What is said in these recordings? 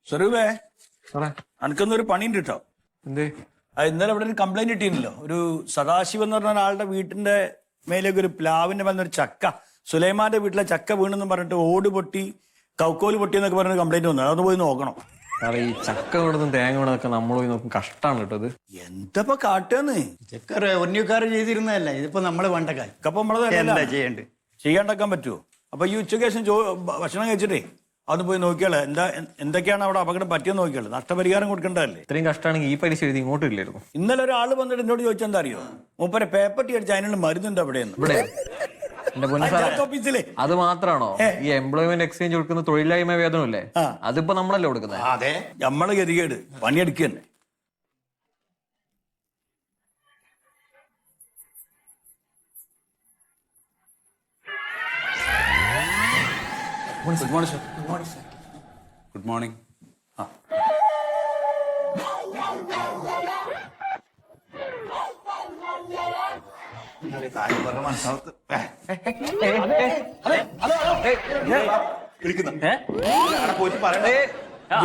സ്വരൂപേ അനക്കൊന്നൊരു പണിയുണ്ട് കേട്ടോ. എന്തേ? ഇന്നലെ ഇവിടെ ഒരു കംപ്ലൈന്റ് കിട്ടിയിരുന്നല്ലോ. ഒരു സദാശിവം എന്ന് പറഞ്ഞ ഒരാളുടെ വീട്ടിന്റെ മേലേക്ക് ഒരു പ്ലാവിന്റെ മേലൊരു ചക്ക, സുലൈമാന്റെ വീട്ടിലെ ചക്ക വീണെന്ന് പറഞ്ഞിട്ട് ഓട് പൊട്ടി കൗക്കോല് പൊട്ടി എന്നൊക്കെ പറഞ്ഞ കംപ്ലൈന്റ് വന്നു. അതൊന്ന് പോയി നോക്കണം. സാറേ, ഈ ചക്ക വീണതും തേങ്ങ വീണതൊക്കെ നമ്മൾ പോയി നോക്കും. കഷ്ടമാണ് കേട്ടോ ഇത്. എന്തപ്പോ കാട്ടുന്ന് ചെക്കർ ഒന്നിക്കാർ ചെയ്തിരുന്നതല്ല, ഇതിപ്പോ നമ്മള് വേണ്ടക്കാർ അപ്പൊ നമ്മളത് എന്താ ചെയ്യണ്ട് ചെയ്യാണ്ടാക്കാൻ പറ്റുമോ? അപ്പൊ ഈ ഉച്ചയ്ക്ക് ശേഷം ഭക്ഷണം കഴിച്ചിട്ടേ അതൊന്ന് പോയി നോക്കിയാളെ എന്തൊക്കെയാണ് അവിടെ അപകടം പറ്റിയെന്ന് നോക്കിയാളെ. നഷ്ടപരിഹാരം കൊടുക്കേണ്ടതല്ലേ? ഇത്രയും കഷ്ടമാണെങ്കിൽ ഈ പരീക്ഷ എഴുതി ഇങ്ങോട്ട് ഇല്ലായിരുന്നു. ഇന്നലെ ഒരാൾ വന്നിട്ട് എന്നോട് ചോദിച്ചെന്താ അറിയോ, മൂപ്പരെ പേപ്പട്ടി അടിച്ച് അതിനുള്ള മരുന്നുണ്ട് അവിടെയെന്ന്. ഇവിടെ എന്റെ പൊന്നു സാറേ, ഓഫീസിലെ അത് മാത്രാണോ ഈ എംപ്ലോയ്മെന്റ് എക്സ്ചേഞ്ച് കൊടുക്കുന്ന തൊഴിലില്ലായ്മ വേതനമല്ലേ? അതിപ്പോ നമ്മളല്ലേ കൊടുക്കുന്നത്? അതെ, നമ്മളെ ഗതികേട് പണിയെടുക്കുക തന്നെ. Good morning sir. Good morning sir. Good morning.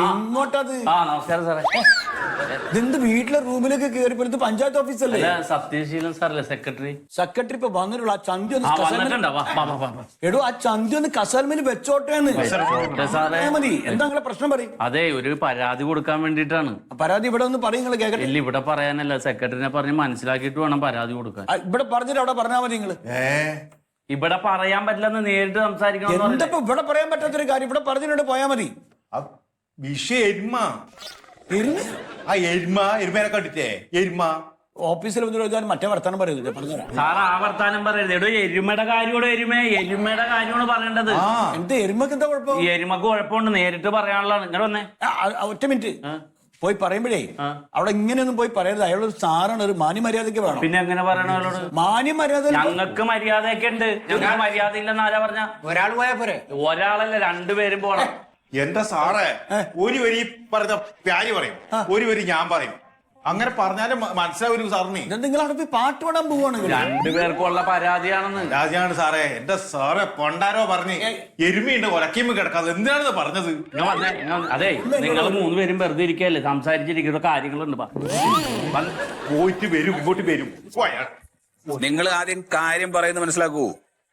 എങ്ങോട്ടത്? നമസ്കാരം സാറേ. ഇതെന്ത് വീട്ടിലെ റൂമിലേക്ക് കയറിപ്പോ? ഇത് പഞ്ചായത്ത് ഓഫീസല്ലേ? സത്യശീലൻ സാറല്ലേ സെക്രട്ടറി? സെക്രട്ടറി ഇപ്പൊ വന്നിട്ടുള്ള ആ ചന്തി ഒന്ന് എടോ, ആ ചന്തി ഒന്ന് കസൽമേൽ വെച്ചോട്ടേന്ന് സാറേ. മതി. എന്താ നിങ്ങളെ പ്രശ്നം പറയും? അതെ, ഒരു പരാതി കൊടുക്കാൻ വേണ്ടിട്ടാണ്. പരാതി ഇവിടെ ഒന്ന് പറയും നിങ്ങൾ കേൾക്കട്ടെ. ഇല്ല, ഇവിടെ പറയാനല്ല, സെക്രട്ടറിനെ പറഞ്ഞ് മനസ്സിലാക്കിയിട്ട് വേണം പരാതി കൊടുക്കാൻ. ഇവിടെ പറഞ്ഞിട്ട് അവിടെ പറഞ്ഞാൽ മതി നിങ്ങള്. ഇവിടെ പറയാൻ പറ്റില്ലെന്ന് നേരിട്ട് സംസാരിക്കണം. എന്തപ്പോ ഇവിടെ പറയാൻ പറ്റാത്തൊരു കാര്യം? ഇവിടെ പറഞ്ഞിട്ട് പോയാൽ മതി. വിഷയം എരുമേനെ കണ്ടിട്ടേ എരുമ ഓഫീസിൽ വന്ന് ചോദിച്ചാൽ മറ്റേ വർത്താനം പറയുന്നത് പറഞ്ഞുതരാം. സാർ ആ വർത്താനം പറയരുത്. എടോ, എരുമയുടെ കാര്യോട് എരുമയുടെ കാര്യമാണ് പറയേണ്ടത്. എന്ത് എരുമക്ക് എന്താ കുഴപ്പം? ഈ എരുമക്ക് കുഴപ്പമുണ്ട്, നേരിട്ട് പറയാനുള്ളതാണ്. ഇങ്ങനെ വന്നേ. ഒറ്റ മിനിറ്റ് പോയി പറയുമ്പോഴേ അവിടെ ഇങ്ങനെയൊന്നും പോയി പറയരുത്. അയാളൊരു സാറാണ്, ഒരു മാന്യമര്യാദയ്ക്ക് വേണം. പിന്നെ എങ്ങനെ പറയണോട്? മാന്യമര്യാദ ഞങ്ങൾക്ക് മര്യാദയൊക്കെ ഉണ്ട്. ഞങ്ങൾക്ക് മര്യാദ ഇല്ലെന്ന് ആരാ പറഞ്ഞ? ഒരാൾ പോയാ പോരെ? ഒരാളല്ല, രണ്ടുപേരും പോണം. എന്താ സാറേ, ഒരു വരി പറഞ്ഞ പ്യാരി പറയും, ഒരു വരി ഞാൻ പറയും. അങ്ങനെ പറഞ്ഞാലും മനസ്സിലാവും സാറിന്. നിങ്ങൾ അവിടെ പോയി പാട്ട് പാടാൻ പോവാണ്. രണ്ടുപേർക്കുള്ള പരാതിയാണെന്ന്. രാജാണ് സാറേ. എന്റെ സാറേ പൊണ്ടാരോ പറഞ്ഞ് എരുമയുണ്ട് ഒലക്കിയുമ്പോ കിടക്കാതെ എന്തിനാണെന്ന് പറഞ്ഞത്? അതെ, നിങ്ങൾ മൂന്നുപേരും വെറുതെ ഇരിക്കല്ലേ, സംസാരിച്ചിരിക്കുന്ന കാര്യങ്ങളുണ്ട്. പോയിട്ട് വരും, ഇങ്ങോട്ട് വരും. നിങ്ങൾ ആദ്യം കാര്യം പറയുന്നത് മനസ്സിലാക്കൂ.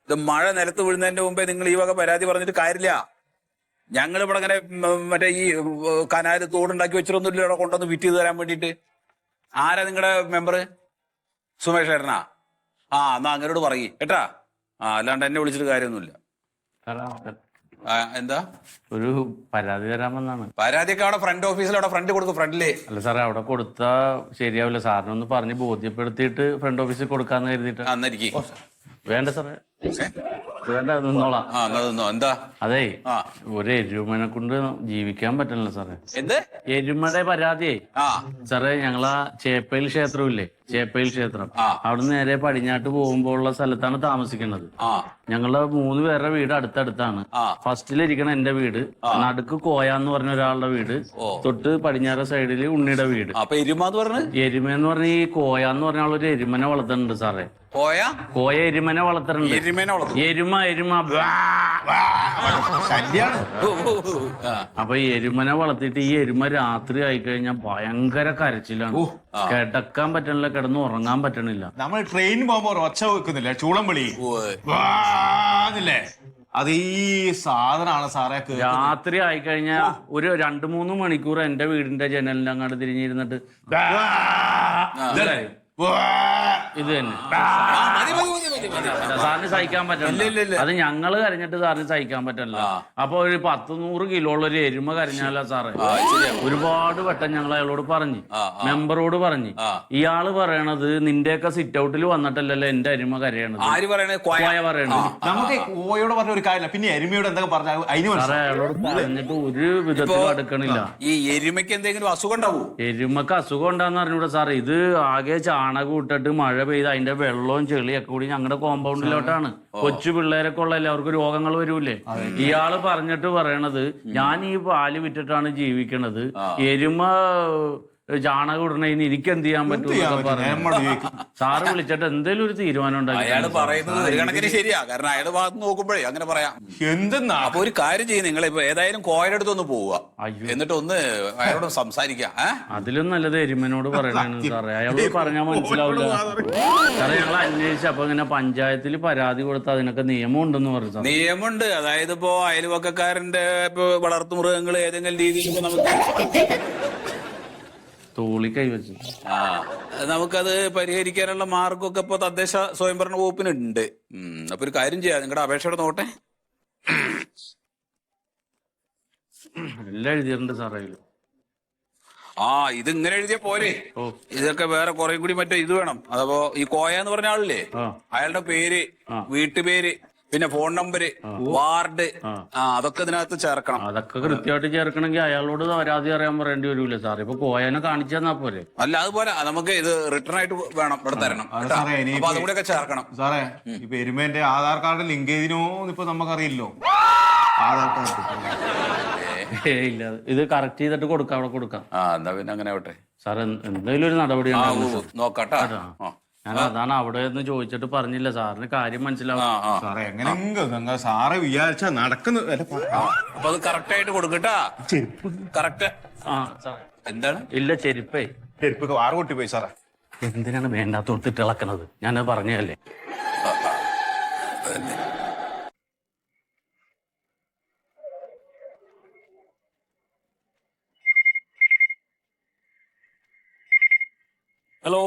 ഇത് മഴ നിലത്ത് വീഴുന്നതിന്റെ മുമ്പേ നിങ്ങൾ ഈ വക പരാതി പറഞ്ഞിട്ട് കാര്യമില്ല. ഞങ്ങളിവിടെ അങ്ങനെ മറ്റേ ഈ കനാല് തോടുണ്ടാക്കി വെച്ചിട്ടൊന്നുമില്ല ഇവിടെ കൊണ്ടുവന്ന് ഫിറ്റ് ചെയ്ത് തരാൻ വേണ്ടിയിട്ട്. ആരാ നിങ്ങളുടെ മെമ്പർ? സുമേഷ് ഏട്ടനാ? എന്നാ അങ്ങനോട് പറയ് കേട്ടാ. അല്ലാണ്ട് എന്നെ വിളിച്ചിട്ട് കാര്യമൊന്നുമില്ല. എന്താ ഒരു പരാതി തരാമെന്നാണ്. പരാതിയൊക്കെ അവിടെ ഫ്രണ്ട് ഓഫീസിൽ അവിടെ ഫ്രണ്ട് കൊടുക്കും, ഫ്രണ്ടിലേ. അല്ല സാറേ, അവിടെ കൊടുത്താ ശരിയാവില്ല. സാറിനൊന്ന് പറഞ്ഞ് ബോധ്യപ്പെടുത്തിയിട്ട് ഫ്രണ്ട് ഓഫീസിൽ കൊടുക്കാന്ന് കരുതിയിട്ട്. അന്നിരിക്കും. വേണ്ട സാറേ, വേണ്ട, നിന്നോളാം. എന്താ? അതെ, ഒരു എരുമനെ കൊണ്ട് ജീവിക്കാൻ പറ്റില്ല സാറേ. എന്ത് എരുമയുടെ പരാതിയെ സാറേ, ഞങ്ങളാ ചേപ്പയിൽ ക്ഷേത്രമില്ലേ, ചേപ്പയിൽ ക്ഷേത്രം, അവിടുന്ന് നേരെ പടിഞ്ഞാട്ട് പോകുമ്പോൾ ഉള്ള സ്ഥലത്താണ് താമസിക്കുന്നത്. ഞങ്ങളുടെ 3 പേരുടെ വീട് അടുത്തടുത്താണ്. ഫസ്റ്റിലിരിക്കണ എന്റെ വീട്, നടുക്ക് കോയാന്ന് പറഞ്ഞ ഒരാളുടെ വീട്, തൊട്ട് പടിഞ്ഞാറ് സൈഡില് ഉണ്ണിയുടെ വീട്. അപ്പൊ എരുമ എന്ന് പറഞ്ഞ്? എരുമെന്ന് പറഞ്ഞ ഈ കോയാന്ന് പറഞ്ഞ ആളൊരു എരുമനെ വളർത്തുന്നുണ്ട് സാറേ. കോയ എരുമനെ വളർത്തുന്നുണ്ട്. എരുമ അപ്പൊ ഈ എരുമനെ വളർത്തിയിട്ട് ഈ എരുമ രാത്രി ആയിക്കഴിഞ്ഞാൽ ഭയങ്കര കരച്ചിലാണ്. കിടക്കാൻ പറ്റണില്ല, കിടന്ന് ഉറങ്ങാൻ പറ്റണില്ല. നമ്മൾ ട്രെയിൻ പോകുമ്പോ ഒച്ച വെക്കുന്നില്ല, ചൂളം വിളി അത് ഈ സാധനമാണ് സാറേ. രാത്രി ആയിക്കഴിഞ്ഞാൽ ഒരു 2-3 മണിക്കൂർ എന്റെ വീടിന്റെ ജനലിന്റെ അങ്ങോട്ട് തിരിഞ്ഞിരുന്നിട്ട് ഇത് തന്നെ സാറിന് സഹിക്കാൻ പറ്റില്ല. അത് ഞങ്ങള് കരഞ്ഞിട്ട് സാറിന് സഹിക്കാൻ പറ്റില്ല. അപ്പൊ ഒരു 100-100 കിലോ ഉള്ള ഒരു എരുമ കരഞ്ഞാല സാറേ. ഒരുപാട് വട്ടം ഞങ്ങൾ അയാളോട് പറഞ്ഞു, മെമ്പറോട് പറഞ്ഞു. ഇയാള് പറയണത് നിന്റെയൊക്കെ സിറ്റ് ഔട്ടിൽ വന്നിട്ടല്ലല്ലോ എന്റെ എരുമ കരയണത്. കോയ പറയണത്. നമുക്ക് കോയോട് പറഞ്ഞ ഒരു കാര്യമില്ല, പിന്നെ എരുമയോട് എന്തൊക്കെ പറഞ്ഞാൽ സാറേ അയാളോട് പറഞ്ഞിട്ട് ഒരു വിധത്തിലും അടുക്കണില്ല. ഈ എരുമയ്ക്ക് എന്തെങ്കിലും അസുഖം ഉണ്ടാവൂ? എരുമക്ക് അസുഖം ഉണ്ടാന്ന് അറിഞ്ഞൂടാ സാറേ. ഇത് ആകെ ചാണകം ഇട്ടിട്ട് മഴ പെയ്ത് അതിന്റെ വെള്ളവും ചെളിയൊക്കെ കൂടി ഞങ്ങളുടെ കോമ്പൗണ്ടിലോട്ടാണ്. കൊച്ചു പിള്ളേരൊക്കെ ഉള്ള എല്ലാവർക്കും രോഗങ്ങൾ വരൂലേ. ഇയാള് പറഞ്ഞിട്ട് പറയണത് ഞാൻ ഈ പാല് വിറ്റിട്ടാണ് ജീവിക്കണത്, എരുമ ചാണകം ഇടണേന് എനിക്ക് എന്ത് ചെയ്യാൻ പറ്റും സാറ് വിളിച്ചിട്ട് എന്തേലും ഒരു തീരുമാനം ഉണ്ടാക്കി അയാൾ പറയുന്നത് ഒരു കണക്കിന് ശരിയാ. കാരണം അയാളുടെ ഭാഗത്ത് നോക്കുമ്പോഴേ അങ്ങനെ പറയാം. എന്തെന്നാ അപ്പൊ ഒരു കാര്യം ചെയ്യും, നിങ്ങൾ ഇപ്പൊ ഏതായാലും കോയുടെ അടുത്തൊന്ന് പോവുക, എന്നിട്ട് ഒന്ന് അയാളോട് സംസാരിക്കാം. അതിലും നല്ലത് എരുമനോട് പറയണേന്ന് സാറേ. അയാളോട് പറഞ്ഞാൽ മനസ്സിലാവില്ല സാറേ. ഞങ്ങൾ അന്വേഷിച്ചു, അപ്പൊ ഇങ്ങനെ പഞ്ചായത്തിൽ പരാതി കൊടുത്ത് അതിനൊക്കെ നിയമം ഉണ്ടെന്ന് പറഞ്ഞു സാർ. നിയമമുണ്ട്. അതായത് ഇപ്പോ അയൽവക്കക്കാരന്റെ ഇപ്പൊ വളർത്തു മൃഗങ്ങൾ ഏതെങ്കിലും രീതിയിൽ ഇപ്പൊ നമുക്ക് തോളി കൈവച്ചു നമുക്കത് പരിഹരിക്കാനുള്ള മാർഗമൊക്കെ ഇപ്പൊ തദ്ദേശ സ്വയംഭരണ വകുപ്പിനുണ്ട്. അപ്പൊ ഒരു കാര്യം ചെയ്യാം, നിങ്ങളുടെ അപേക്ഷയുടെ നോട്ടെ. എല്ലാം എഴുതിയിട്ടുണ്ട് സാറേ. ഇത് ഇങ്ങനെ എഴുതിയ പോരെ, ഇതൊക്കെ വേറെ കുറെ കൂടി മറ്റേ ഇത് വേണം. അതപ്പോ ഈ കോയ എന്ന് പറഞ്ഞ ആളില്ലേ, അയാളുടെ പേര്, വീട്ടുപേര്, പിന്നെ ഫോൺ നമ്പര്, വാർഡ്, അതൊക്കെ ഇതിനകത്ത് ചേർക്കണം. അതൊക്കെ കൃത്യമായിട്ട് ചേർക്കണമെങ്കിൽ അയാളോട് പരാതി അറിയാൻ പറയേണ്ടി വരൂല്ലേ സാർ? ഇപ്പൊ കോയനെ കാണിച്ചു തന്നാ പോലെ. അല്ല അതുപോലെ നമുക്ക് ഇത് റിട്ടേൺ ആയിട്ട് വേണം ഇവിടെ തരണം. അപ്പൊ അതും കൂടെ ഒക്കെ ചേർക്കണം സാറേ. ഇപ്പൊ എരുമേന്റെ ആധാർ കാർഡ് ലിങ്ക് ചെയ്തിനോ ഇപ്പൊ നമുക്കറിയില്ലോ. ആധാർ കാർഡ് ഇല്ല, ഇത് കറക്റ്റ് ചെയ്തിട്ട് കൊടുക്കാം, അവിടെ കൊടുക്കാം. എന്നാ പിന്നെ അങ്ങനെ ആവട്ടെ സാർ. എന്തെങ്കിലും ഒരു നടപടി നോക്കട്ടെ. ഞാൻ അതാണ് അവിടെ നിന്ന് ചോദിച്ചിട്ട് പറഞ്ഞില്ല സാറിന് കാര്യം മനസ്സിലാവും സാറേ. എങ്ങനെയെങ്കിലും സാറെ വിചാരിച്ച നടക്കുന്നു. അപ്പൊ അത് കറക്റ്റ് ആയിട്ട് കൊടുക്കട്ടാ. കറക്റ്റ്. എന്താണ്? ഇല്ല, ചെരുപ്പേ. ചെരുപ്പൊക്കെ വാറ് കൊട്ടി പോയി സാറേ. എന്തിനാണ് വേണ്ടാത്തോടത്തിട്ട് ഇളക്കണത്? ഞാനത് പറഞ്ഞതല്ലേ. ഹലോ.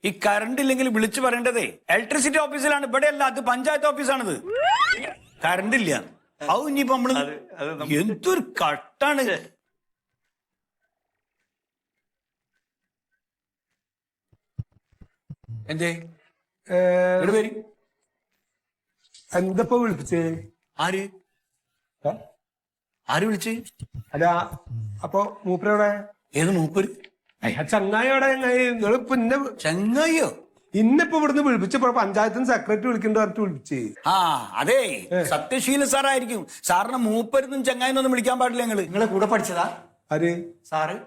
ഈ കറണ്ട് ഇല്ലെങ്കിൽ വിളിച്ചു പറയേണ്ടതേ ഇലക്ട്രിസിറ്റി ഓഫീസിലാണ്, ഇവിടെ അല്ല. അത് പഞ്ചായത്ത് ഓഫീസാണിത്. കറണ്ട് ഇല്ല. അത് ഇനിയിപ്പോ നമ്മള് എന്തൊരു കട്ടാണ്. എന്തേ പേര് എന്തപ്പോ വിളിപ്പിച്ചേ? ആര് വിളിച്ച്? അല്ല, അപ്പൊ മൂപ്പരോടെ? ഏത് മൂപ്പര്? ചങ്ങായിയോടെ? നിങ്ങളിപ്പോ ചങ്ങായിയോ? ഇന്നിപ്പോ ഇവിടുന്ന് വിളിപ്പിച്ചപ്പോ പഞ്ചായത്തിന് സെക്രട്ടറി വിളിക്കേണ്ട പറഞ്ഞിട്ട് വിളിച്ച്. അതെ, സത്യശീല സാറായിരിക്കും. സാറിനെ മൂപ്പരുന്നും ചങ്ങായിന്നൊന്നും വിളിക്കാൻ പാടില്ല. നിങ്ങളെ കൂടെ പഠിച്ചതാ ആര്? സാറ്.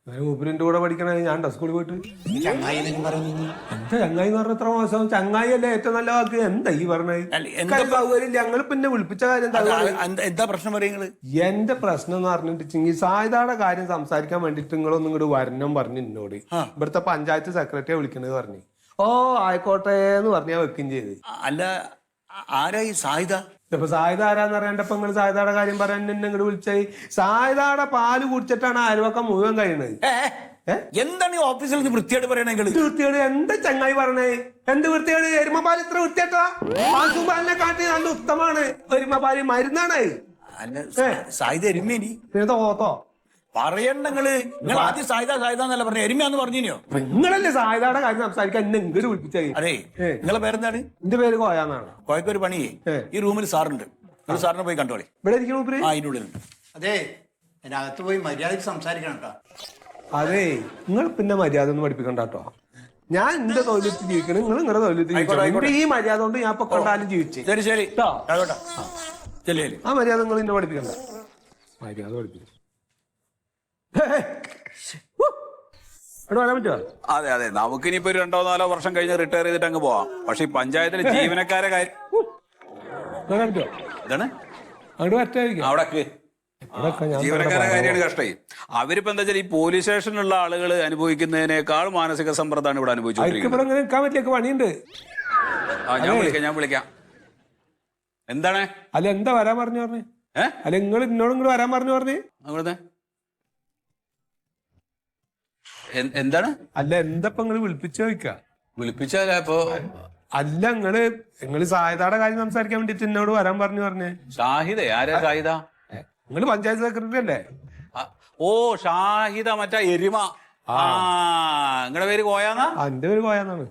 മൂപ്പരിന്റെ കൂടെ പഠിക്കണ ഞാൻ സ്കൂളിൽ പോയിട്ട്. ചങ്ങായി പറഞ്ഞു. എന്താ ചങ്ങായി എന്ന് പറഞ്ഞ എത്ര മാസം? ചങ്ങായി അല്ലേ ഏറ്റവും നല്ല വാക്ക്. എന്താ ഈ പറഞ്ഞത്? സൗകര്യം ഞങ്ങൾ പിന്നെ വിളിപ്പിച്ച കാര്യം എന്താ പ്രശ്നം പറയുന്നത്? എന്റെ പ്രശ്നം എന്ന് പറഞ്ഞിട്ടുണ്ടെങ്കിൽ സായുധയുടെ കാര്യം സംസാരിക്കാൻ വേണ്ടിട്ട് നിങ്ങളൊന്നും ഇങ്ങോട്ട് വരണം പറഞ്ഞു എന്നോട്. ഇവിടുത്തെ പഞ്ചായത്ത് സെക്രട്ടറിയെ വിളിക്കണത് പറഞ്ഞു. ആയിക്കോട്ടെ എന്ന് പറഞ്ഞാ വെക്കുകയും ചെയ്ത്. അല്ല, ആരായി സായുധ? ഇപ്പൊ സായുധ ആരാന്ന് അറിയണ്ടപ്പോ നിങ്ങൾ സായുധയുടെ കാര്യം പറയാൻ എന്നെ ഇങ്ങോട്ട് വിളിച്ചായി. സായുധയുടെ പാല് കുടിച്ചിട്ടാണ് അയൽവക്കം മുഴുവൻ കഴിയുന്നത്. എന്താണ് ഈ ഓഫീസിൽ നിന്ന് വൃത്തിയായിട്ട് പറയണെങ്കിൽ? വൃത്തിയോട് എന്താ ചങ്ങായി പറഞ്ഞേ? എന്ത് വൃത്തിയോട്? എരുമപാൽ ഇത്ര വൃത്തിയായിട്ടാ? പാസുപാലിനെ കാട്ടി നല്ല ഉത്തമാണ് എരുമപാല്. മരുന്നാണ്. സായുധ എരുമേനി പിന്നെ തോത്തോ പറയണ്ടങ്ങള്. നിങ്ങൾ ആദ്യം സായുധ എന്നല്ല പറഞ്ഞു, എരുമയാന്ന് പറഞ്ഞിനോ? നിങ്ങളല്ലേ സായുധയുടെ കാര്യം സംസാരിക്കാൻ എന്നെ ഇങ്ങോട്ട് വിളിപ്പിച്ചായി. അതെ, നിങ്ങളെ പേരെന്താണ്? എന്റെ പേര് കോയാന്നാണ്. കോയക്കൊരു പണിയേ, ഈ റൂമിൽ സാറുണ്ട്. നിങ്ങൾ സാറിനെ പോയി കണ്ടോളി. ഇവിടെ ഇരിക്കണ? അതിൻ്റെ ഉള്ളിലുണ്ട്. അതെ, അതിനകത്ത് പോയി മര്യാദക്ക് സംസാരിക്കണം കേട്ടോ. അതെ, നിങ്ങൾ പിന്നെ മര്യാദ ഒന്നും പഠിപ്പിക്കണ്ട കേട്ടോ. ഞാൻ എന്റെ തൊഴിലെത്തി ജീവിക്കണം, നിങ്ങൾ നിങ്ങളുടെ തൊഴിലെത്തി ജീവിക്കണം. ഈ മര്യാദ കൊണ്ട് ഞാൻ ഇപ്പൊ കണ്ടാലും ജീവിച്ചു. ശരി ശരി, ആ മര്യാദ നിങ്ങൾ ഇന്നെ പഠിപ്പിക്കണ്ട. മര്യാദ പഠിപ്പിക്കും. വരാൻ പറ്റുമോ? അതെ അതെ, നമുക്കിനിപ്പോ ഒരു 2-4 വർഷം കഴിഞ്ഞ് റിട്ടയർ ചെയ്തിട്ട് അങ്ങ് പോവാം. പക്ഷെ ഈ പഞ്ചായത്തിലെ ജീവനക്കാരെ കാര്യം വരാൻ പറ്റുമോ? ഇതാണ് അങ്ങോട്ട് പറ്റായിരിക്കും. അവിടെ ജീവനക്കാരുടെ കാര്യമാണ് കഷ്ടമായി. അവരിപ്പോ എന്താ വെച്ചാൽ ഈ പോലീസ് സ്റ്റേഷനിലുള്ള ആളുകൾ അനുഭവിക്കുന്നതിനേക്കാൾ മാനസിക സമ്മർദ്ദമാണ് ഇവിടെ അനുഭവിച്ചുകൊണ്ടിരിക്കുന്നത്. നിൽക്കാൻ പറ്റിയൊക്കെ പണിയുണ്ട്. ഞാൻ വിളിക്കാം. എന്താണ്? അല്ല, എന്താ വരാൻ പറഞ്ഞു പറഞ്ഞേ? അല്ല, നിങ്ങൾ എന്നോട് ഇങ്ങോട്ട് വരാൻ പറഞ്ഞു പറഞ്ഞേ? എന്താണ്? അല്ല, എന്തപ്പോ നിങ്ങള് വിളിപ്പിച്ചു ചോദിക്ക? വിളിപ്പിച്ചാലോ ഇപ്പൊ? അല്ല, നിങ്ങള് സായുധയുടെ കാര്യം സംസാരിക്കാൻ വേണ്ടിട്ട് എന്നോട് വരാൻ പറഞ്ഞു പറഞ്ഞേ. ഷാഹിദ? ആരാ ഷാഹിദ? നിങ്ങള് പഞ്ചായത്ത് സെക്രട്ടറി അല്ലേ? ഓ, ഷാഹിദ, മറ്റേ എരുമ. നിങ്ങളുടെ പേര് കോയാന്നാ? എന്റെ പേര് കോയാന്നാണ്.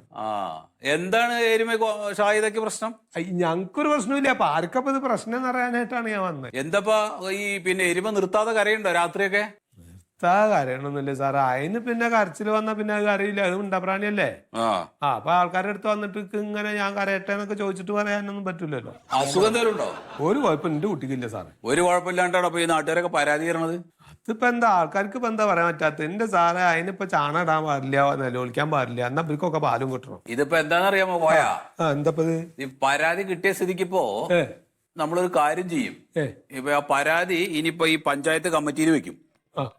എന്താണ് എരുമ ഷാഹിദക്ക് പ്രശ്നം? ഞങ്ങൾക്കൊരു പ്രശ്നമില്ല. അപ്പൊ ആർക്കപ്പോ ഇത് പ്രശ്നം എന്ന് പറയാനായിട്ടാണ് ഞാൻ വന്നത്. എന്തപ്പാ ഈ പിന്നെ എരുമ നിർത്താതെ കരയുണ്ടോ രാത്രിയൊക്കെ? കരയണൊന്നുമില്ല സാറേ. അതിന് പിന്നെ കരച്ചിൽ വന്നാ പിന്നെ അത് കരയില്ല, അത് മിണ്ടപ്രാണിയല്ലേ. അപ്പൊ ആൾക്കാരുടെ അടുത്ത് വന്നിട്ട് ഇങ്ങനെ ഞാൻ കരയട്ടെ എന്നൊക്കെ ചോദിച്ചിട്ട് പറയാനൊന്നും പറ്റൂലല്ലോ. അസുഖം എന്തെങ്കിലും ഉണ്ടോ? ഒരു കുഴപ്പം എന്റെ കുട്ടിക്കില്ല സാറേ. ഒരു കുഴപ്പമില്ലാണ്ടാണ് അപ്പൊ ഈ നാട്ടുകാരൊക്കെ പരാതി തരണത്. അതിപ്പോ എന്താ ആൾക്കാർക്ക് ഇപ്പൊ എന്താ പറയാൻ പറ്റാത്ത? എന്റെ സാറേ അതിനിപ്പോ ചാണ ഇടാൻ പാടില്ല, നിലവിളിക്കാൻ പാടില്ല, എന്നാ ഇവർക്കൊക്കെ പാലും കിട്ടണം. ഇതിപ്പോ എന്താണെന്നറിയാമോ പോയാ? എന്താ ഈ പരാതി കിട്ടിയ സ്ഥിതിക്കിപ്പോ നമ്മളൊരു കാര്യം ചെയ്യും. ഇപ്പൊ ആ പരാതി ഇനിയിപ്പോ ഈ പഞ്ചായത്ത് കമ്മിറ്റിയിൽ വെക്കും.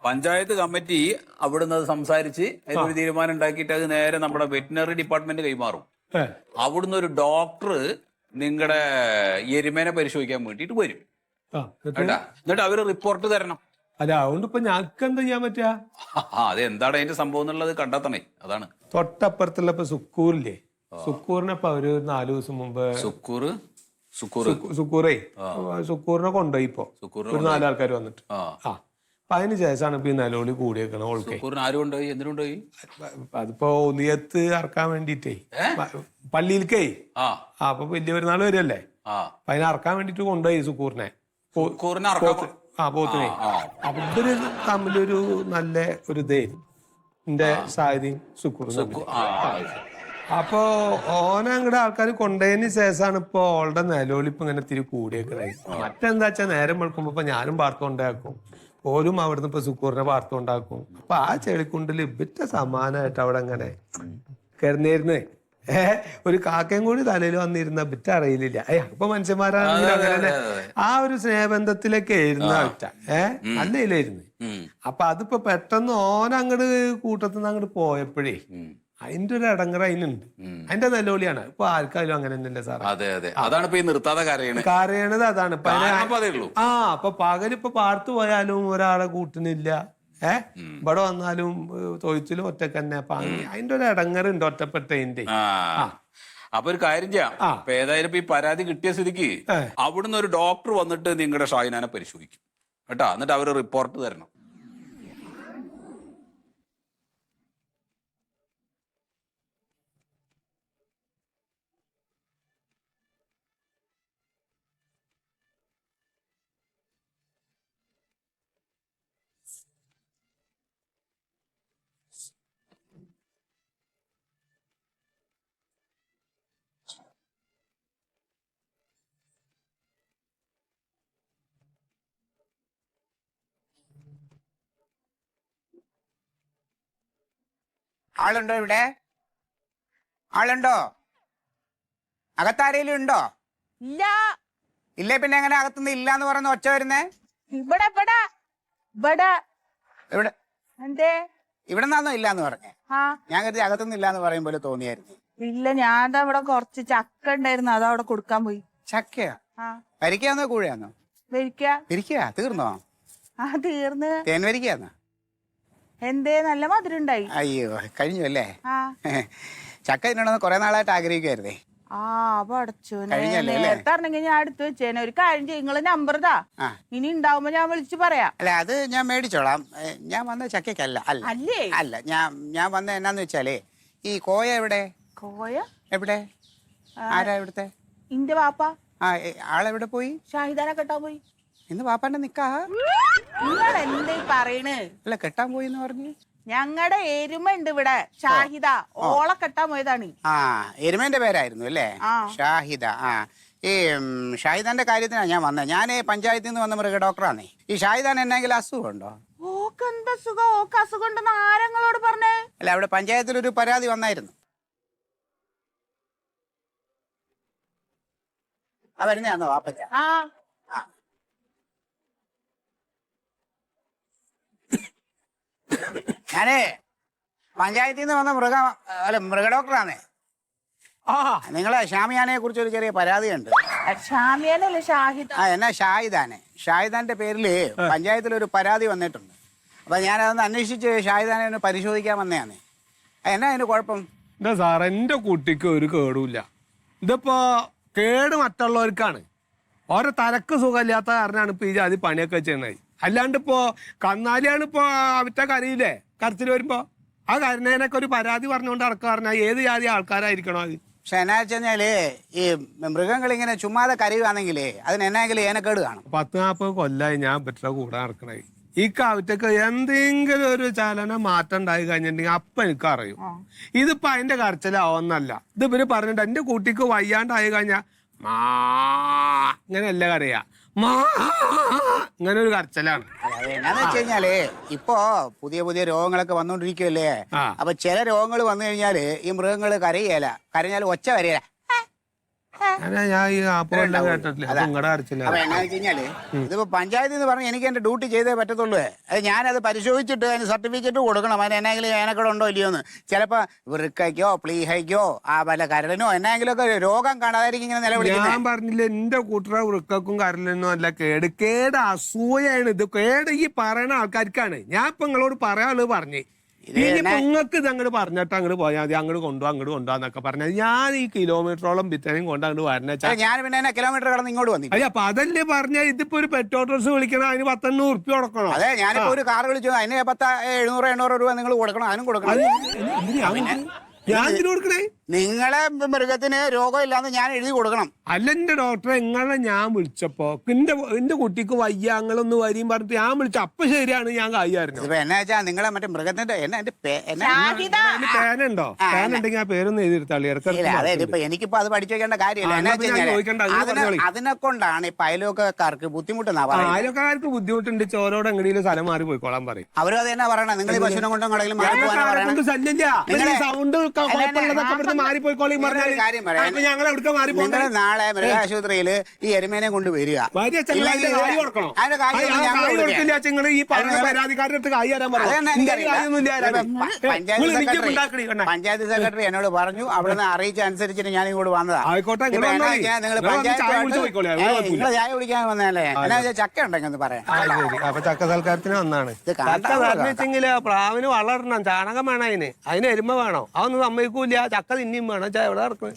പഞ്ചായത്ത് കമ്മിറ്റി അവിടുന്ന് അത് സംസാരിച്ച് അതിനൊരു തീരുമാനം ഉണ്ടാക്കിയിട്ട് അത് നേരെ നമ്മുടെ വെറ്റിനറി ഡിപ്പാർട്ട്മെന്റ് കൈമാറും. അവിടുന്ന് ഒരു ഡോക്ടർ നിങ്ങളുടെ എരുമേനെ പരിശോധിക്കാൻ വേണ്ടിയിട്ട് വരും. എന്നിട്ട് അവര് റിപ്പോർട്ട് തരണം. അല്ല അതുകൊണ്ട് ഇപ്പൊ ഞങ്ങൾക്ക് എന്താ ചെയ്യാൻ പറ്റുക? അത് എന്താണ് അതിന്റെ സംഭവം എന്നുള്ളത് കണ്ടെത്തണേ. അതാണ് തൊട്ടപ്പുറത്തുള്ള ഇപ്പൊ സുക്കൂറില്ലേ, സുക്കൂറിനപ്പൊ അവര് 4 ദിവസം മുമ്പ് സുക്കൂറിനെ കൊണ്ടുപോയി. ഇപ്പൊ ഒരു 4 ആൾക്കാർ വന്നിട്ട് അപ്പൊ അതിന് ശേഷമാണ് ഇപ്പൊ ഈ നിലവിളി കൂടിയേക്കണ. ഓൾക്കെ അതിപ്പോ ഒന്നിയത്ത് ഇറക്കാൻ വേണ്ടിട്ടേ പള്ളിയിലേക്കേ. അപ്പൊ വലിയ പെരുന്നാൾ വരുമല്ലേ, അപ്പൊ അതിനെ ഇറക്കാൻ വേണ്ടിട്ട് കൊണ്ടുപോയി സുക്കൂറിനെ, പോത്തിനെ. അപ്പൊ ഇവര് തമ്മിലൊരു നല്ല ഒരു ഇതായിരുന്നു എന്റെ സാഹിതിയും സുക്കൂറും. അപ്പൊ ഓനങ്ങടെ ആൾക്കാർ കൊണ്ടതിന് ശേഷമാണ് ഇപ്പൊ ഓളുടെ നിലവിളിപ്പ് ഇങ്ങനെ തിരി കൂടിയേക്കണേ. മറ്റെന്താ വെച്ചാൽ നേരം വെളുക്കുമ്പോ ഇപ്പൊ ഞാനും പാർത്ത് കൊണ്ടാക്കും, ഓരും അവിടുന്ന് ഇപ്പൊ സുക്കൂറിനെ പാർത്ത് കൊണ്ടാക്കും. അപ്പൊ ആ ചെളിക്കുണ്ടിൽ ഇബിറ്റ സമാനമായിട്ട് അവിടെ അങ്ങനെ കിടന്നിരുന്നേ. ഒരു കാക്കയും കൂടി തലയിൽ വന്നിരുന്ന ബിറ്റ അറിയില്ല. അപ്പൊ മനുഷ്യന്മാരാണെങ്കിൽ അങ്ങനെ ആ ഒരു സ്നേഹബന്ധത്തിലൊക്കെ ആയിരുന്നു ഒറ്റ നല്ലയിലായിരുന്നു. അപ്പൊ അതിപ്പോ പെട്ടെന്ന് ഓനങ്ങട് കൂട്ടത്തിൽ നിന്ന് അങ്ങോട്ട് പോയപ്പോഴേ അതിന്റെ ഒരു ഇടങ്ങറ അതിനുണ്ട്. അതിന്റെ നിലവിളിയാണ്. ഇപ്പൊ ആർക്കായാലും അങ്ങനെ തന്നെയല്ലേ സാറേ. കരയണത് അതാണ്. അപ്പൊ പകലിപ്പൊ പാർത്ത് പോയാലും ഒരാളെ കൂട്ടിനില്ല, ഇവിടെ വന്നാലും തൊഴിച്ചിലും ഒറ്റക്ക് തന്നെ. അപ്പൊ അതിന്റെ ഒരു ഇടങ്ങറുണ്ട് ഒറ്റപ്പെട്ടതിന്റെ. അപ്പൊ ഒരു കാര്യം ചെയ്യാം. അപ്പൊ ഏതായാലും ഈ പരാതി കിട്ടിയ സ്ഥിതിക്ക് അവിടുന്ന് ഒരു ഡോക്ടർ വന്നിട്ട് നിങ്ങളുടെ ഷാഹിനാനെ പരിശോധിക്കും കേട്ടാ. എന്നിട്ട് അവര് റിപ്പോർട്ട് തരണം. ആളുണ്ടോ ഇവിടെ? ആളുണ്ടോ? അകത്താരേലും ഉണ്ടോ? ഇല്ല. ഇല്ലേ പിന്നെ എങ്ങനെ അകത്തുനിന്ന് ഇല്ലാന്ന് പറയുന്ന ഒച്ച വരുന്നേ? ഇവിടെ ഇവിടെ ഇവിടെ ഇവിടെ എന്തേ? ഇവിടെ നിന്നൊന്നും ഇല്ലാന്ന് പറഞ്ഞേ. ഞാൻ കരുതി അകത്തുനിന്ന് ഇല്ലാന്ന് പറയും പോലെ തോന്നിയായിരുന്നു. ഇല്ല, ഞാൻ ഇവിടെ കുറച്ച് ചക്ക ഉണ്ടായിരുന്നു, അതവിടെ കൊടുക്കാൻ പോയി. ചക്കയാ? വരിക്കാന്നോ കൂഴയാന്നോ? വരിക്കാ തീർന്നോ? തീർന്ന്. തേൻ വരിക്കാന്നോ? എന്തേ, നല്ല മധുരം ഉണ്ടായി. അയ്യോ കഴിഞ്ഞു അല്ലേ? ചക്ക തിന്നണമെന്ന് കുറെ നാളായിട്ട് ആഗ്രഹിക്കുവായിരുന്നേ. നേരത്തെ അറിഞ്ഞെങ്കിൽ ഞാൻ എടുത്തു വെച്ചേനെ. ഒരു കാര്യം ചെയ്യും, നിങ്ങള് നമ്പർ താ, ഇനി ഉണ്ടാവുമ്പോ ഞാൻ വിളിച്ചു പറയാം. അല്ല അത് ഞാൻ മേടിച്ചോളാം. ഞാൻ വന്ന ചക്കയ്ക്കല്ല. അല്ലേ? അല്ല ഞാൻ വന്ന എന്നാന്ന് വെച്ചാലേ ഈ കോയ എവിടെ? കോയ എവിടെ? ആരാ ഇവിടുത്തെ? ഇന്റെ വാപ്പ. ആളെവിടെ പോയി? ഷാഹിദാനെ കെട്ടാൻ പോയി. ഇന്ന് വാപ്പാന്റെ നിക്കാ? നിങ്ങൾ എന്തേ പറയണ്? അല്ല കെട്ടാൻ പോയി എന്ന് പറഞ്ഞു. ഞങ്ങളുടെ എരുമ ഉണ്ട് ഇവിടെ, ഷാഹിദ, ഓളെ കെട്ടാൻ പോയതാണ്. എരുമേന്റെ പേരായിരുന്നു അല്ലേ? ഷാഹിദ. ഈ ഷാഹിദാന്റെ കാര്യത്തിനാ ഞാൻ വന്നത്. ഞാൻ പഞ്ചായത്തിൽ നിന്ന് വന്ന മൃഗ ഡോക്ടറാണേ. ഈ ഷാഹിദാൻ എന്തെങ്കിലും അസുഖമുണ്ടോ? ഓക്ക് എന്താ സുഖം? ഓക്ക് അസുഖം ഉണ്ടെന്ന് ആരങ്ങളോട് പറഞ്ഞേ? അല്ല അവിടെ പഞ്ചായത്തിൽ ഒരു പരാതി വന്നായിരുന്നു. വരുന്നതാണോ വാപ്പച്ച? ഞാനേ പഞ്ചായത്തിൽ നിന്ന് വന്ന മൃഗ ഡോക്ടറാണേ. നിങ്ങളെ ഷാമിയാനെ കുറിച്ച് ഒരു ചെറിയ പരാതിയുണ്ട്. ഷാമിയാനല്ലേ? ഷാഹിദ. എന്നാ ഷാഹിദാന്റെ പേരില് പഞ്ചായത്തിൽ ഒരു പരാതി വന്നിട്ടുണ്ട്. അപ്പൊ ഞാനതൊന്ന് അന്വേഷിച്ച് ഷാഹിദാനെ ഒന്ന് പരിശോധിക്കാൻ വന്നതാണ്. എന്നാ അതിന് കുഴപ്പം? എന്താ സാർ, എന്റെ കുട്ടിക്ക് ഒരു കേടുമില്ല. ഇതിപ്പോ കേട് മറ്റുള്ളവർക്കാണ്. ഓരോ തലക്ക് സുഖമില്ലാത്ത കാരണമാണ് ഇപ്പൊ ഈ ജാതി പണിയൊക്കെ ചെയ്യണത്. അല്ലാണ്ട് ഇപ്പോ കന്നാലിയാണ് ഇപ്പൊ അവറ്റ കരയില്ലേ കരച്ചിൽ വരുമ്പോ ആ കരുണേനൊക്കെ ഒരു പരാതി പറഞ്ഞുകൊണ്ട് നടക്കുക പറഞ്ഞാൽ ഏത് ജാതി ആൾക്കാരായിരിക്കണോ അത്? പക്ഷെ എന്നാ വെച്ചാല് ഈ മൃഗങ്ങൾ ഇങ്ങനെ ചുമ്മാതെ കരയുവാണെങ്കിലേ അതിന് എന്നെങ്കിലും ഏനക്കേട് കാണും. 10-40 കൊല്ലായി ഞാൻ പറ്റ കൂടെ നടക്കണേ. ഈ കവിറ്റക്ക് എന്തെങ്കിലും ഒരു ചലനം മാറ്റം ഉണ്ടായി കഴിഞ്ഞിട്ടുണ്ടെങ്കിൽ അപ്പൊ എനിക്ക് അറിയും. ഇതിപ്പോ അതിന്റെ കരച്ചിലാവുന്നല്ല. ഇത് ഇവര് പറഞ്ഞിട്ട് എന്റെ കുട്ടിക്ക് വയ്യാണ്ടായി കഴിഞ്ഞാ മാ ഇങ്ങനെയല്ല കരയാ, മാ ഇങ്ങനെ ഒരു കരച്ചിലാണ്. എന്നാന്ന് വെച്ച് കഴിഞ്ഞാല് ഇപ്പോ പുതിയ പുതിയ രോഗങ്ങളൊക്കെ വന്നോണ്ടിരിക്കുവല്ലേ. അപ്പൊ ചില രോഗങ്ങൾ വന്നു കഴിഞ്ഞാല് ഈ മൃഗങ്ങള് കരയേല, കരഞ്ഞാൽ ഒച്ച വരേല. ഞാൻ ഈ ആപ്പോല്ലാം കേട്ടിട്ടില്ല. അപ്പൊ നിങ്ങളുടെ കരച്ചില്ല. അപ്പൊ എന്നാന്ന് വെച്ച് കഴിഞ്ഞാല് ഇതിപ്പോ പഞ്ചായത്തിൽ നിന്ന് പറഞ്ഞ് എനിക്ക് എന്റെ ഡ്യൂട്ടി ചെയ്തേ പറ്റത്തുള്ളൂ. അത് ഞാനത് പരിശോധിച്ചിട്ട് അതിന് സർട്ടിഫിക്കറ്റ് കൊടുക്കണം. അതിന് എന്നെങ്കിലും ഏനക്കട ഉണ്ടോ ഇല്ലയോ എന്ന്. ചിലപ്പോ വൃക്കയ്ക്കോ പ്ലീഹയ്ക്കോ വല്ല കരളിനോ എന്നെങ്കിലും ഒക്കെ രോഗം കാണാതായിരിക്കും ഇങ്ങനെ നിലവിളിക്കുന്നത്. ഞാൻ പറഞ്ഞില്ല എന്റെ കൂട്ടറെ വൃക്കക്കും കരളിനും അല്ല കേട്, കേട് അസൂയാണ്. ഇത് കേട് ഈ പറയണ ആൾക്കാർക്കാണ്. ഞാൻ ഇപ്പൊ നിങ്ങളോട് പറയാനുള്ളത് പറഞ്ഞു. നിങ്ങൾക്ക് ഇത് അങ്ങോട്ട് പറഞ്ഞിട്ട് അങ്ങോട്ട് പോയാൽ മതി, അങ്ങോട്ട് കൊണ്ടുപോകാന്നൊക്കെ പറഞ്ഞാൽ ഞാൻ ഈ കിലോമീറ്ററോളം ഭിത്തനെയും കൊണ്ട് അങ്ങോട്ട് വരണ. ഞാൻ പിന്നെ കിലോമീറ്റർ കടന്ന് ഇങ്ങോട്ട് വന്നു. അയ്യ അപ്പൊ അതല്ലേ പറഞ്ഞ ഇതിപ്പോ ഒരു പെട്രോൾ ഡ്രസ് വിളിക്കണം, അതിന് 1,800 ഉറുപ്പ്യ കൊടുക്കണം. അതെ, ഞാനിപ്പോ ഒരു കാർ വിളിച്ചു, അതിന് 700 രൂപ നിങ്ങൾ കൊടുക്കണം, അതിനും കൊടുക്കണം. ഞാൻ എന്തിനു കൊടുക്കണേ? നിങ്ങളെ മൃഗത്തിന് രോഗമില്ലാന്ന് ഞാൻ എഴുതി കൊടുക്കണം. അല്ല എന്റെ ഡോക്ടറെ, നിങ്ങളെ ഞാൻ വിളിച്ചപ്പോ എന്റെ കുട്ടിക്ക് വയ്യാങ്ങളൊന്ന് വരിയും പറഞ്ഞിട്ട് ഞാൻ വിളിച്ചു. അപ്പൊ ശരിയാണ്, ഞാൻ കായിരുന്നു. ഇപ്പൊ എന്നാ വെച്ചാ നിങ്ങളെ മറ്റേ മൃഗത്തിന്റെ പേനുണ്ടോ? പേനുണ്ടെങ്കിൽ ആ പേരൊന്ന് എഴുതിരുത്താളി. അതായത് ഇപ്പൊ എനിക്കിപ്പോ അത് പഠിച്ചു വെക്കേണ്ട കാര്യമില്ല. എന്നാ വെച്ചാൽ അതിനെ കൊണ്ടാണ് ഇപ്പൊ അയലോക്കാർക്ക് ബുദ്ധിമുട്ടെന്നാ പറയുന്നത്. അയലോക്കാർക്ക് ബുദ്ധിമുട്ടുണ്ട്, ചോരോട് എങ്ങനെയും സ്ഥലം മാറി പോയിക്കോളാൻ പറയും. അവരും അത് തന്നെ പറയണം. നിങ്ങൾ ഈ പശുവിനെ കൊണ്ടും കടയിലും സൗണ്ട് മാറിപ്പോയിക്കോളിയും പറഞ്ഞാൽ ഞങ്ങൾ എവിടെ മാറി നിങ്ങൾ നാളെ മൃഗാശുപത്രിയിൽ ഈ എരുമേനെ കൊണ്ട് വരിക. പഞ്ചായത്ത് സെക്രട്ടറി എന്നോട് പറഞ്ഞു, അവിടുന്ന് അറിയിച്ച അനുസരിച്ചിട്ട് ഞാൻ ഇങ്ങോട്ട് വന്നതാ. നിങ്ങൾ പഞ്ചായത്ത് ചായ കുടിക്കാൻ വന്നതല്ലേ? എന്നാ ചക്ക ഉണ്ടെങ്കിൽ പറയാം. അപ്പൊ ചക്ക സൽക്കാരത്തിന് വന്നാണ്. വെച്ചെങ്കില് പ്രാവിന് വളരണം, ചാണകം വേണം, അതിന് എരുമ വേണോ? അതൊന്നും സമ്മതിക്കൂല. ചക്ക തിന്നിയും വേണം. എവിടെ നടക്കുന്നത്?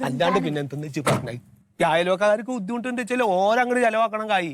അല്ലാണ്ട് പിന്നെ എന്തെന്ന് വെച്ച് പറഞ്ഞാൽ ഈ അയൽവക്കാർക്ക് ബുദ്ധിമുട്ടുണ്ട് വെച്ചാൽ ഓരങ്ങോട്ട് ചെലവാക്കണം കായി.